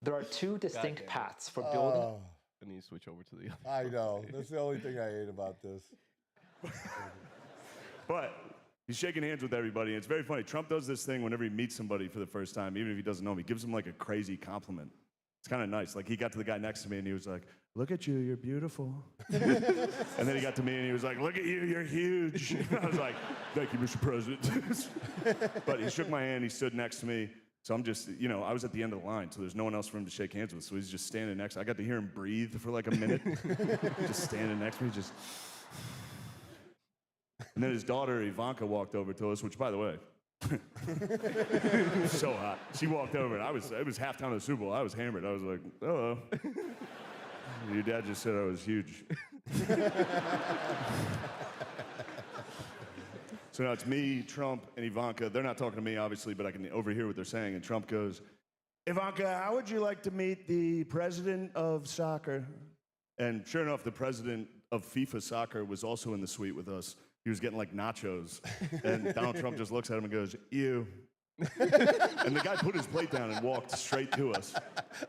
There are two distinct paths for building. I need to switch over to the other. I know. That's the only thing I hate about this. But he's shaking hands with everybody, and it's very funny. Trump does this thing whenever he meets somebody for the first time, even if he doesn't know him. He gives them like a crazy compliment. It's kind of nice. Like he got to the guy next to me, and he was like, "Look at you, you're beautiful." And then he got to me, and he was like, "Look at you, you're huge." I was like, "Thank you, Mr. President." But he shook my hand. He stood next to me. So I'm just, I was at the end of the line, so there's no one else for him to shake hands with. So he's just standing next. I got to hear him breathe for like a minute, just standing next to me, just. And then his daughter Ivanka walked over to us, which, by the way, so hot. She walked over, and it was halftime of the Super Bowl. I was hammered. I was like, "Hello." Your dad just said I was huge. So now it's me, Trump, and Ivanka. They're not talking to me, obviously, but I can overhear what they're saying. And Trump goes, "Ivanka, how would you like to meet the president of soccer?" And sure enough, the president of FIFA soccer was also in the suite with us. He was getting like nachos. And Donald Trump just looks at him and goes, "You." And the guy put his plate down and walked straight to us.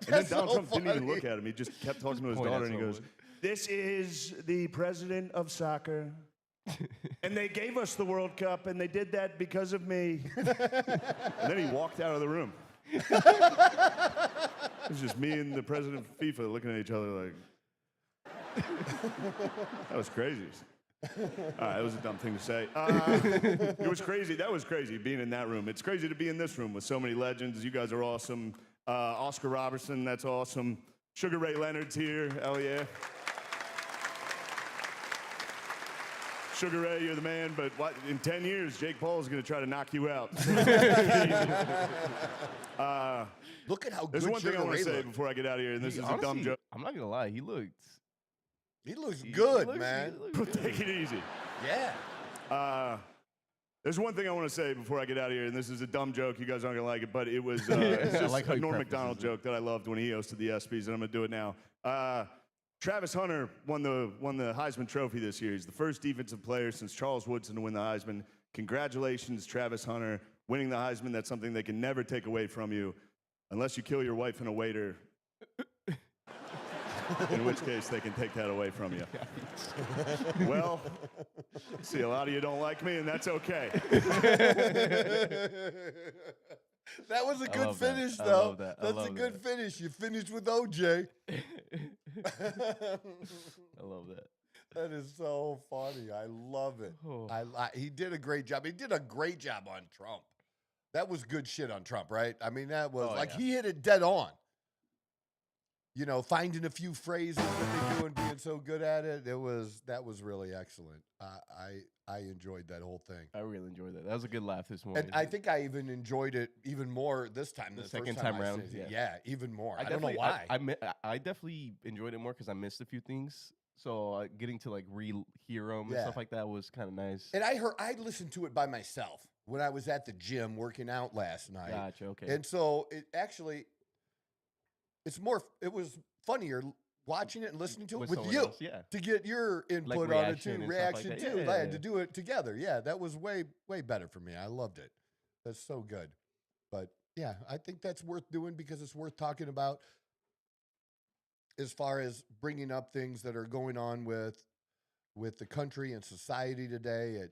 And then Donald Trump didn't even look at him. He just kept talking to his daughter, and he goes, "This is the president of soccer. And they gave us the World Cup, and they did that because of me." And then he walked out of the room. It was just me and the president of FIFA looking at each other like, that was crazy. All right, that was a dumb thing to say. It was crazy. That was crazy, being in that room. It's crazy to be in this room with so many legends. You guys are awesome. Oscar Robertson, that's awesome. Sugar Ray Leonard's here. Hell yeah. Sugar Ray, you're the man, but in 10 years, Jake Paul is going to try to knock you out. Look at how good There's one thing I want to say looked. before I get out of here, and this is a dumb joke. I'm not going to lie. He looks good, man. Take it easy. Yeah. There's one thing I want to say before I get out of here, and this is a dumb joke. You guys aren't going to like it, but it was it's just like a Norm Macdonald joke that I loved when he hosted the ESPYs, and I'm going to do it now. Travis Hunter won the Heisman Trophy this year. He's the first defensive player since Charles Woodson to win the Heisman. Congratulations, Travis Hunter, winning the Heisman. That's something they can never take away from you, unless you kill your wife and a waiter, in which case they can take that away from you. Well, see, a lot of you don't like me, and that's okay. That was a good finish, that. though. That's a good finish. You finished with OJ. I love that. That is so funny. I love it. Oh. He did a great job. He did a great job on Trump. That was good shit on Trump, right? I mean, that was he hit it dead on. Finding a few phrases that they do and being so good at it. That was really excellent. I enjoyed that whole thing. I really enjoyed that. That was a good laugh this morning. And I think I even enjoyed it even more this time. The The second first time round. I said it. Yeah. Even more. I don't know why. I definitely enjoyed it more because I missed a few things. So getting to like re-hear them and stuff like that was kind of nice. And I listened to it by myself when I was at the gym working out last night. Gotcha. Okay. And so it was funnier watching it and listening to it with you to get your input on it too, reaction too. I had to do it together. Yeah, that was way better for me. I loved it. That's so good. But yeah, I think that's worth doing because it's worth talking about as far as bringing up things that are going on with the country and society today.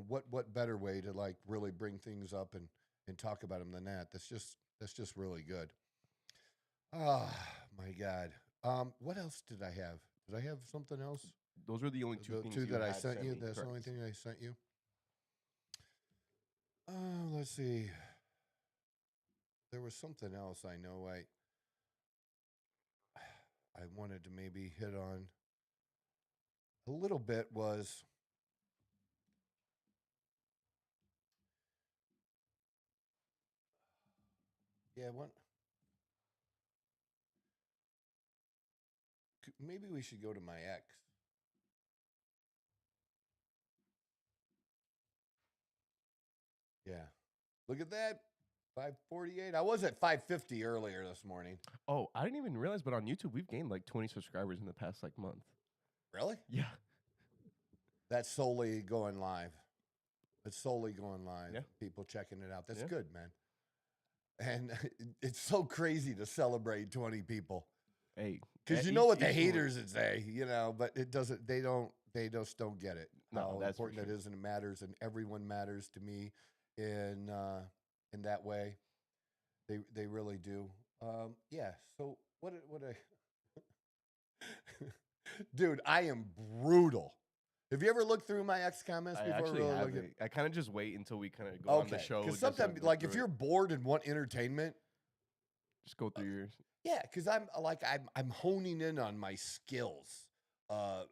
What better way to like really bring things up and talk about them than that? That's just really good. Oh my God. What else did I have? Did I have something else? Those were the only two things that I sent you. That's the only thing I sent you. Let's see. There was something else I know I wanted to maybe hit on a little bit was what? maybe we should go to my ex. Yeah. Look at that. 548. I was at 550 earlier this morning. Oh, I didn't even realize, but on YouTube, we've gained like 20 subscribers in the past like month. Really? Yeah. That's solely going live. It's solely going live. Yeah. People checking it out. That's good, man. And it's so crazy to celebrate 20 people. Hey, because you know what the haters would say, but it doesn't. They just don't get it. No, how that's important it is, and it matters, and everyone matters to me in that way. They really do. Yeah. So what I dude, I am brutal. Have you ever looked through my ex comments before? I actually really haven't. I kind of just wait until we kind of go on the show. Because sometimes, like, if you're bored and want entertainment, just go through yours. Yeah, because I'm honing in on my skills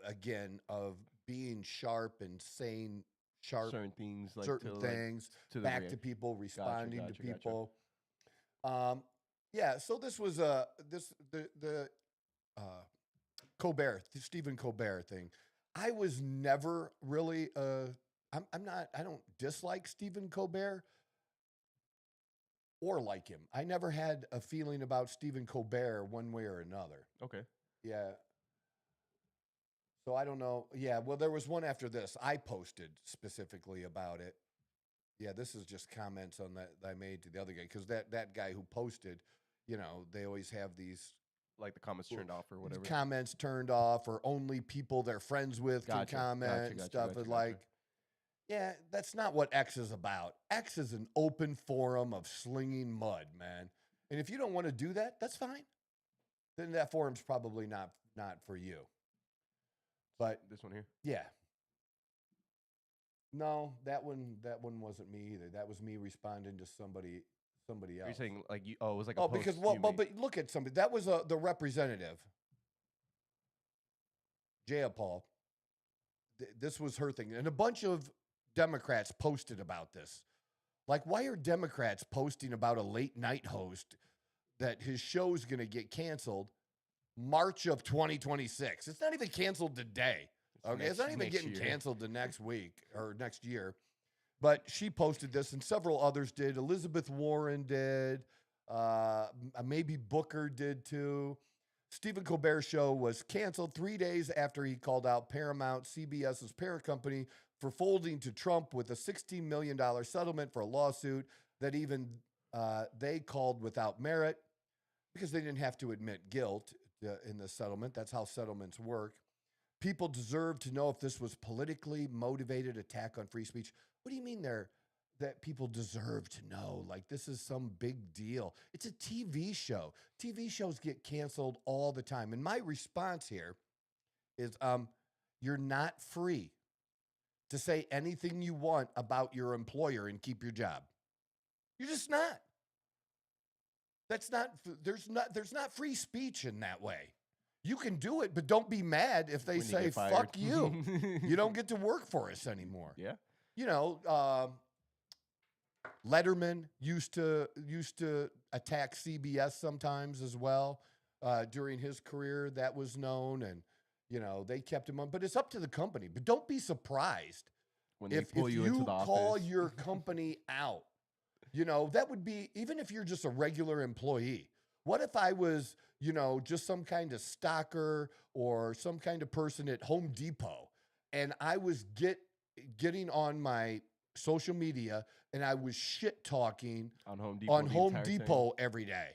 again of being sharp and saying certain things, like certain things back to people, responding to people. Yeah. So this was the Colbert, the Stephen Colbert thing. I was never really I don't dislike Stephen Colbert or like him. I never had a feeling about Stephen Colbert one way or another. Okay. Yeah. So I don't know. Yeah, well, there was one after this. I posted specifically about it. Yeah, this is just comments on that I made to the other guy, because that guy who posted, they always have these like the comments turned off or whatever. Comments turned off, or only people they're friends with can comment and stuff. Yeah, that's not what X is about. X is an open forum of slinging mud, man. And if you don't want to do that, that's fine. Then that forum's probably not for you. But this one here? Yeah. No, that one wasn't me either. That was me responding to somebody else. You're saying like it was like but look at somebody. That was the representative, Jaya Paul. This was her thing, and a bunch of Democrats posted about this. Like, why are Democrats posting about a late night host that his show's going to get canceled March of 2026? It's not even canceled today. Okay, it's not even getting canceled the next week or next year. But she posted this, and several others did. Elizabeth Warren did. Maybe Booker did too. Stephen Colbert's show was canceled 3 days after he called out Paramount, CBS's parent company, for folding to Trump with a $16 million settlement for a lawsuit that even they called without merit, because they didn't have to admit guilt in the settlement. That's how settlements work. People deserve to know if this was politically motivated attack on free speech. What do you mean that people deserve to know? Like, this is some big deal. It's a TV show. TV shows get canceled all the time. And my response here is, you're not free to say anything you want about your employer and keep your job. You're just not. There's not free speech in that way. You can do it, but don't be mad if they say, fuck you. You don't get to work for us anymore. Yeah. Letterman used to attack CBS sometimes as well during his career. That was known, and they kept him on. But it's up to the company. But don't be surprised when they pull you into the office. Call your company out. That would be, even if you're just a regular employee. What if I was, just some kind of stocker or some kind of person at Home Depot, and I was getting on my social media and I was shit talking on Home Depot every day.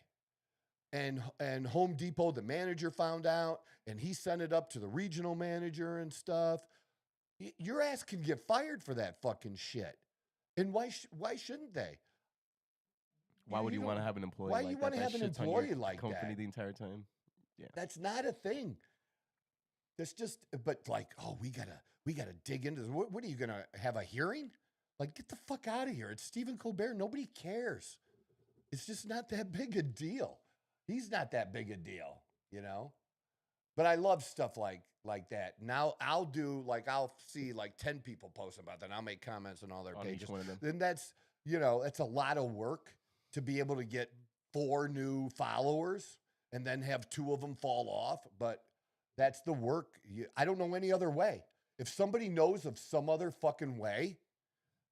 And Home Depot, the manager found out, and he sent it up to the regional manager and stuff. Your ass can get fired for that fucking shit. And why shouldn't they? Why would you want to have an employee? Why you want to have an employee like company that? The entire time? Yeah, that's not a thing. That's just, but like, oh, we gotta dig into this. What are you gonna have a hearing? Like, get the fuck out of here! It's Stephen Colbert. Nobody cares. It's just not that big a deal. He's not that big a deal, But I love stuff like that. Now I'll see like 10 people post about that, and I'll make comments on all their pages. Each one of them. Then that's it's a lot of work to be able to get 4 new followers and then have 2 of them fall off. But That's the work. I don't know any other way. If somebody knows of some other fucking way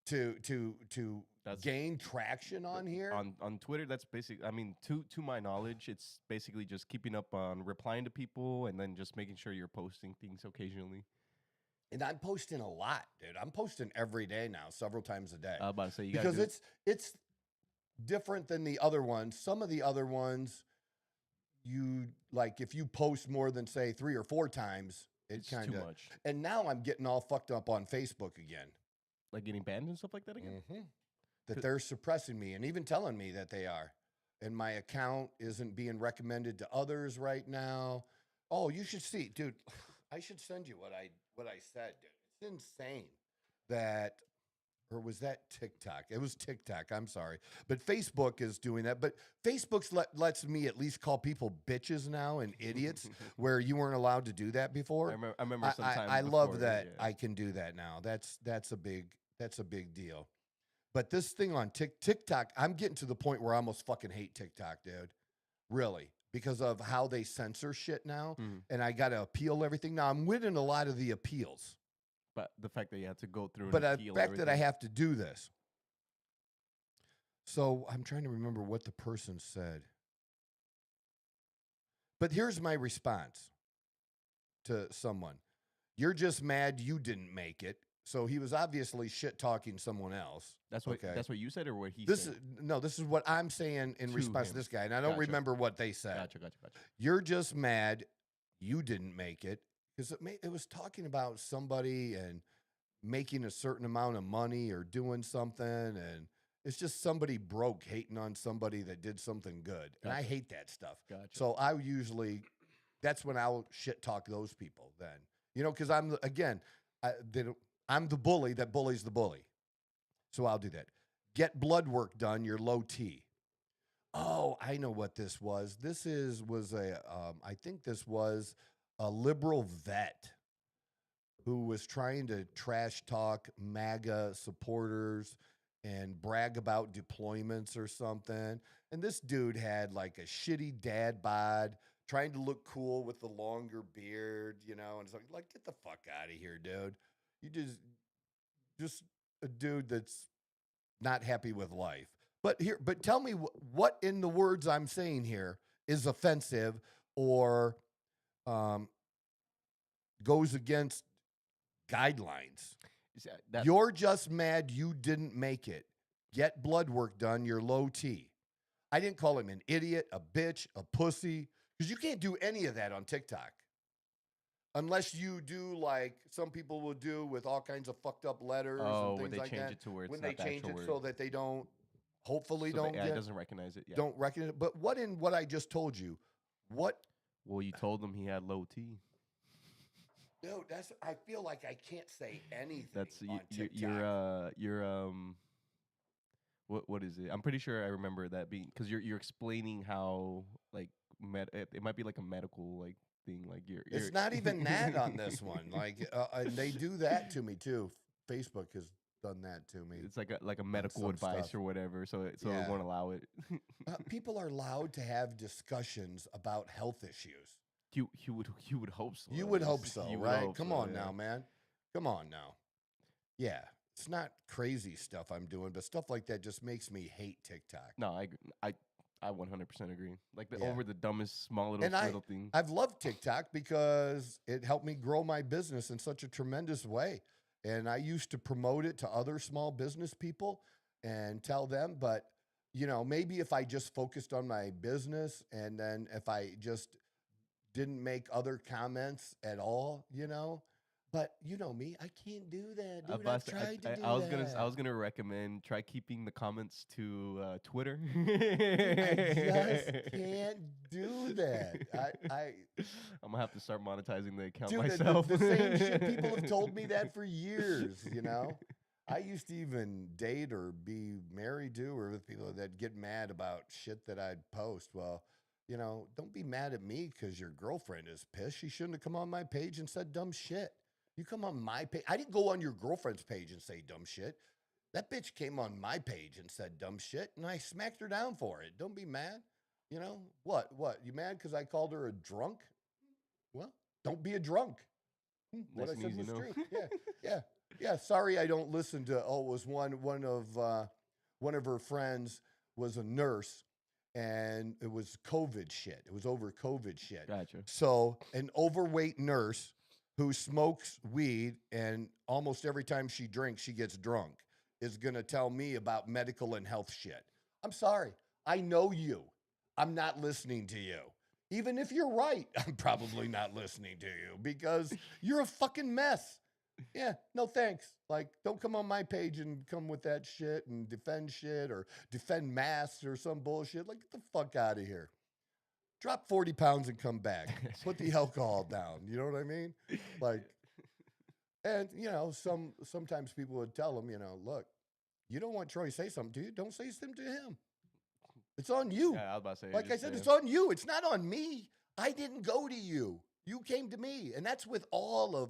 to gain traction on here on Twitter, that's basically. I mean, to my knowledge, it's basically just keeping up on replying to people and then just making sure you're posting things occasionally. And I'm posting a lot, dude. I'm posting every day now, several times a day. I was about to say because it's different than the other ones. Some of the other ones, you like if you post more than say 3 or 4 times, it's kind of too much. And now I'm getting all fucked up on Facebook again. Like getting banned and stuff like that again? Mm-hmm. That they're suppressing me and even telling me that they are. And my account isn't being recommended to others right now. Oh, you should see, dude. I should send you what I said, dude. It's insane that, or was that TikTok? It was TikTok. I'm sorry. But Facebook is doing that. But Facebook's lets me at least call people bitches now and idiots where you weren't allowed to do that before. I remember sometimes I love that I can do that now. That's a big deal. But this thing on TikTok, I'm getting to the point where I almost fucking hate TikTok, dude. Really. Because of how they censor shit now. And I got to appeal everything. Now, I'm winning a lot of the appeals. But the fact that you have to go through but the fact that I have to do this. So I'm trying to remember what the person said. But here's my response to someone. You're just mad you didn't make it. So he was obviously shit-talking someone else. That's what you said or what he said? This is what I'm saying in response to this guy. And I don't remember what they said. Gotcha. You're just mad you didn't make it. Because it was talking about somebody and making a certain amount of money or doing something. And it's just somebody broke hating on somebody that did something good. And I hate that stuff. Gotcha. So that's when I'll shit-talk those people then. You know, because I'm the bully that bullies the bully. So I'll do that. Get blood work done, you're low T. Oh, I know what this was. I think this was a liberal vet who was trying to trash talk MAGA supporters and brag about deployments or something. And this dude had like a shitty dad bod, trying to look cool with the longer beard, you know, and it's like get the fuck out of here, dude. You just a dude that's not happy with life. But tell me what in the words I'm saying here is offensive or goes against guidelines. You're just mad you didn't make it. Get blood work done. You're low T. I didn't call him an idiot, a bitch, a pussy, because you can't do any of that on TikTok. Unless you do like some people will do with all kinds of fucked up letters and things like that. When they change it to where it's when not they change it word. so that they don't, hopefully so don't it doesn't recognize it. Yeah. Don't recognize it. But what in what I just told you, what? Well, you told them he had low T. Dude, I feel like I can't say anything That's on TikTok. you're what is it? I'm pretty sure I remember that being because you're explaining how like it might be like a medical like thing like it's not even that on this one like and they do that to me too. Facebook has done that to me. It's like a medical advice stuff. Or whatever, so it won't allow it. People are allowed to have discussions about health issues. You would hope so. You would hope so, right? Come on yeah. now, man. Come on now. Yeah, it's not crazy stuff I'm doing, but stuff like that just makes me hate TikTok. No, I 100% agree. Like over the dumbest small little thing. I've loved TikTok because it helped me grow my business in such a tremendous way. And I used to promote it to other small business people and tell them, but you know, maybe if I just focused on my business and then if I just didn't make other comments at all, you know, but you know me, I can't do that, dude. I've tried to do that. I was gonna recommend try keeping the comments to Twitter. I just can't do that. I'm gonna have to start monetizing the account dude, myself. The same shit. People have told me that for years. You know, I used to even date or be married to or with people that get mad about shit that I'd post. Well, you know, don't be mad at me because your girlfriend is pissed. She shouldn't have come on my page and said dumb shit. You come on my page. I didn't go on your girlfriend's page and say dumb shit. That bitch came on my page and said dumb shit, and I smacked her down for it. Don't be mad. You know, what? You mad because I called her a drunk? Well, don't be a drunk. What I Nice and said easy, was no? true. Yeah. Sorry, I don't listen to. Oh, it was one of her friends was a nurse, and it was COVID shit. It was over COVID shit. Gotcha. So an overweight nurse who smokes weed and almost every time she drinks, she gets drunk, is gonna tell me about medical and health shit. I'm sorry. I know you. I'm not listening to you. Even if you're right, I'm probably not listening to you because you're a fucking mess. Yeah, no thanks. Like, don't come on my page and come with that shit and defend shit or defend masks or some bullshit. Like, get the fuck out of here. Drop 40 pounds and come back. Put the alcohol down. You know what I mean? Like, and, you know, sometimes people would tell them, you know, look, you don't want Troy to say something to you. Don't say something to him. It's on you. Yeah, I was about to say. Like I said, it's on you. It's not on me. I didn't go to you. You came to me. And that's with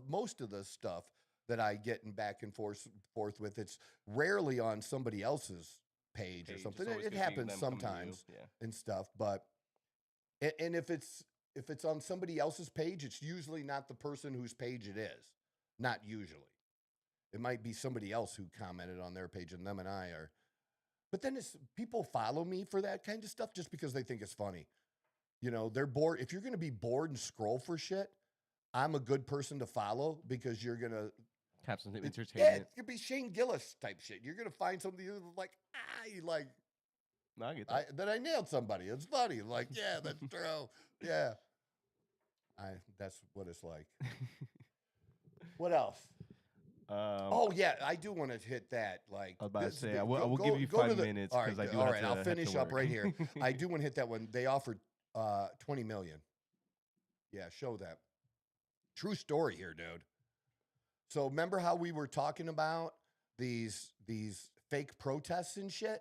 most of the stuff that I get in back and forth with. It's rarely on somebody else's page or something. It happens sometimes and stuff. But, and if it's on somebody else's page, it's usually not the person whose page it is. Not usually. It might be somebody else who commented on their page and them and I are. But then people follow me for that kind of stuff just because they think it's funny. You know, they're bored. If you're going to be bored and scroll for shit, I'm a good person to follow because you're going to have some entertainment. Yeah, it could be Shayne Gillis type shit. You're going to find something you're like, you like. No, I get that. Then I nailed somebody. It's funny. Like, yeah, that's true. Yeah. That's what it's like. What else? Oh yeah, I do want to hit that. Like, I was about to say, I will give you 5 minutes because I do. All right, I'll finish up right here. I do want to hit that one. They offered $20 million. Yeah, show that. True story here, dude. So remember how we were talking about these fake protests and shit?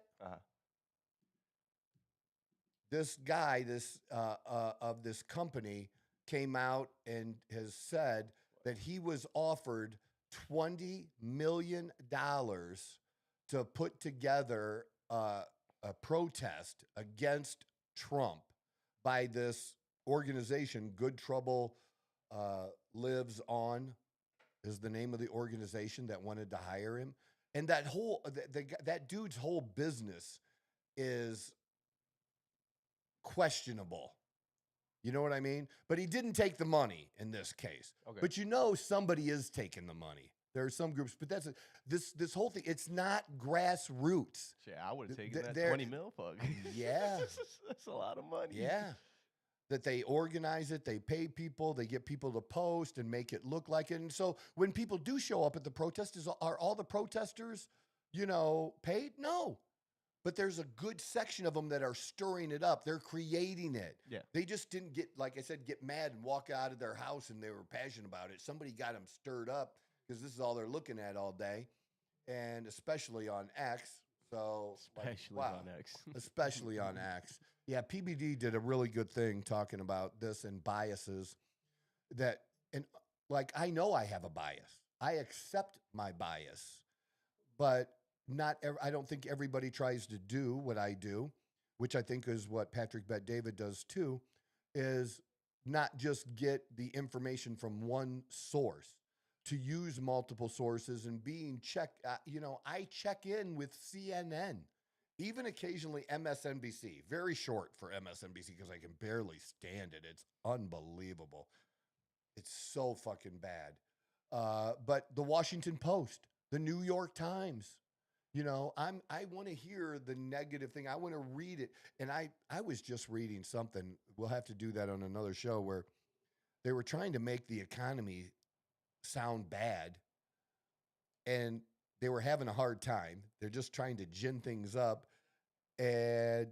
This guy, of this company, came out and has said that he was offered $20 million to put together a protest against Trump by this organization. Good Trouble Lives On is the name of the organization that wanted to hire him. And that whole that dude's whole business is questionable. You know what I mean? But he didn't take the money in this case. Okay. But you know somebody is taking the money. There are some groups, but that's this whole thing. It's not grassroots. Yeah, I would have taken that 20 mil, fuck. Yeah. That's a lot of money. Yeah. That they organize it, they pay people, they get people to post and make it look like it. And so when people do show up at the protest, are all the protesters, you know, paid? No. But there's a good section of them that are stirring it up. They're creating it. Yeah. They just didn't get, like I said, get mad and walk out of their house and they were passionate about it. Somebody got them stirred up because this is all they're looking at all day, and especially on X. So, especially on X. Especially on X. Yeah, PBD did a really good thing talking about this and biases that, and like, I know I have a bias. I accept my bias, but I don't think everybody tries to do what I do, which I think is what Patrick Bet-David does too, is not just get the information from one source, to use multiple sources and being checked. I check in with CNN, even occasionally MSNBC, very short for MSNBC because I can barely stand it. It's unbelievable. It's so fucking bad. But the Washington Post, the New York Times, you know, I want to hear the negative thing. I want to read it. And I was just reading something. We'll have to do that on another show where they were trying to make the economy sound bad. And they were having a hard time. They're just trying to gin things up. And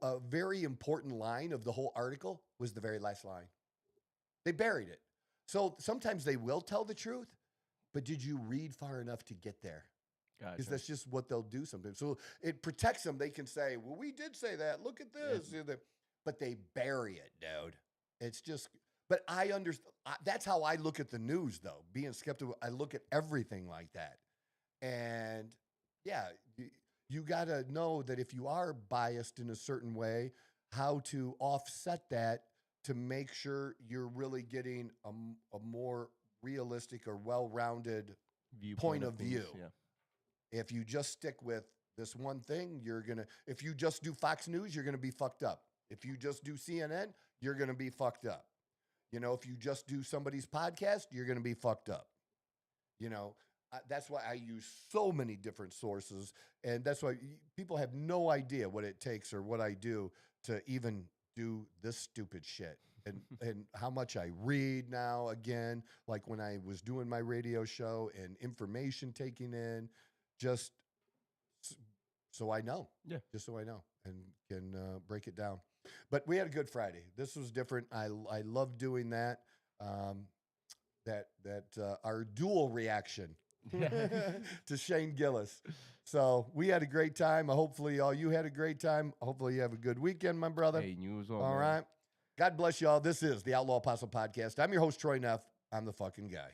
a very important line of the whole article was the very last line. They buried it. So sometimes they will tell the truth, but did you read far enough to get there? Because that's just what they'll do sometimes. So it protects them. They can say, well, we did say that. Look at this. Yeah. But they bury it, dude. It's just, but I understand. That's how I look at the news, though. Being skeptical, I look at everything like that. And yeah, you got to know that if you are biased in a certain way, how to offset that to make sure you're really getting a more realistic or well-rounded point of view. Yeah. If you just stick with this one thing, if you just do Fox News, you're gonna be fucked up. If you just do CNN, you're gonna be fucked up. You know, if you just do somebody's podcast, you're gonna be fucked up. You know, that's why I use so many different sources, and that's why people have no idea what it takes or what I do to even do this stupid shit. And how much I read now again, like when I was doing my radio show and information taking in, just so I know. Yeah. Just so I know and can break it down. But we had a good Friday. This was different. I love doing that. Our dual reaction to Shayne Gillis. So we had a great time. Hopefully all you had a great time. Hopefully you have a good weekend, my brother. Hey, you as well. All right. God bless y'all. This is the Outlaw Apostle Podcast. I'm your host, Troy Neff. I'm the fucking guy.